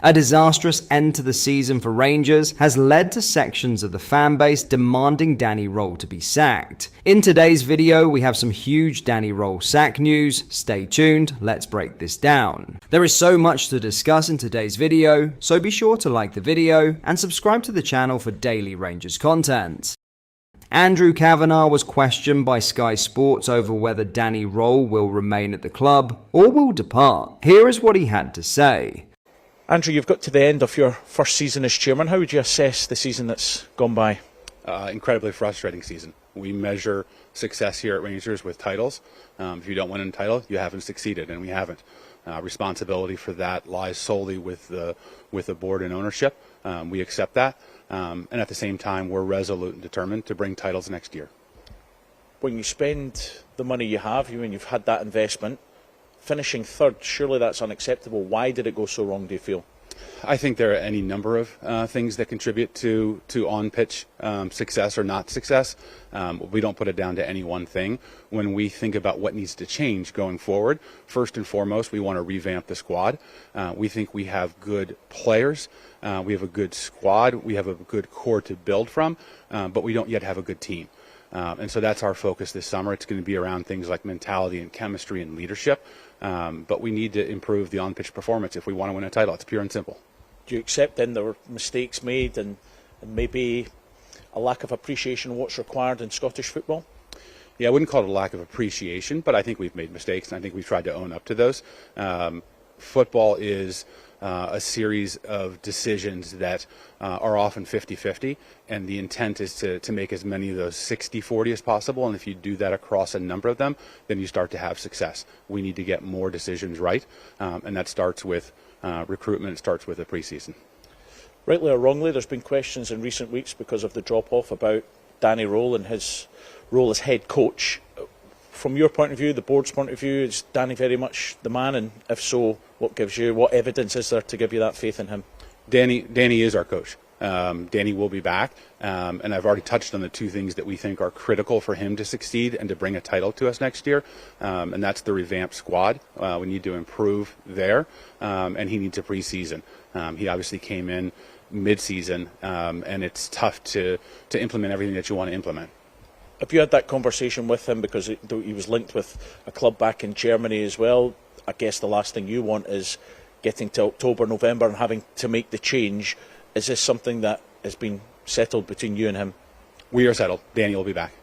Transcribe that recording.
A disastrous end to the season for Rangers has led to sections of the fanbase demanding Danny Rohl to be sacked. In today's video, we have some huge Danny Rohl sack news. Stay tuned, let's break this down. There is so much to discuss in today's video, so be sure to like the video and subscribe to the channel for daily Rangers content. Andrew Kavanagh was questioned by Sky Sports over whether Danny Rohl will remain at the club or will depart. Here is what he had to say. Andrew, you've got to the end of your first season as chairman. How would you assess the season that's gone by? Incredibly frustrating season. We measure success here at Rangers with titles. If you don't win a title, you haven't succeeded, and we haven't. Responsibility for that lies solely with the board and ownership. We accept that, and at the same time, we're resolute and determined to bring titles next year. When you spend the money you have, when you've had that investment, finishing third, surely that's unacceptable. Why did it go so wrong, do you feel? I think there are any number of things that contribute to on-pitch success or not success. We don't put it down to any one thing. When we think about what needs to change going forward, first and foremost, we want to revamp the squad. We think we have good players. We have a good squad. We have a good core to build from, but we don't yet have a good team. And so that's our focus this summer. It's going to be around things like mentality and chemistry and leadership. But we need to improve the on-pitch performance if we want to win a title. It's pure and simple. Do you accept then there were mistakes made and maybe a lack of appreciation of what's required in Scottish football? Yeah, I wouldn't call it a lack of appreciation, but I think we've made mistakes, and I think we've tried to own up to those. Football is a series of decisions that are often 50-50, and the intent is to make as many of those 60-40 as possible, and if you do that across a number of them, then you start to have success. We need to get more decisions right, and that starts with recruitment, it starts with the preseason. Rightly or wrongly, there's been questions in recent weeks because of the drop-off about Danny Rohl and his role as head coach. From your point of view, the board's point of view, is Danny very much the man? And if so, what evidence is there to give you that faith in him? Danny is our coach. Danny will be back, and I've already touched on the two things that we think are critical for him to succeed and to bring a title to us next year, and that's the revamped squad. We need to improve there, and he needs a preseason. He obviously came in mid-season, and it's tough to implement everything that you want to implement. Have you had that conversation with him, because he was linked with a club back in Germany as well? I guess the last thing you want is getting to October, November and having to make the change. Is this something that has been settled between you and him? We are settled. Danny will be back.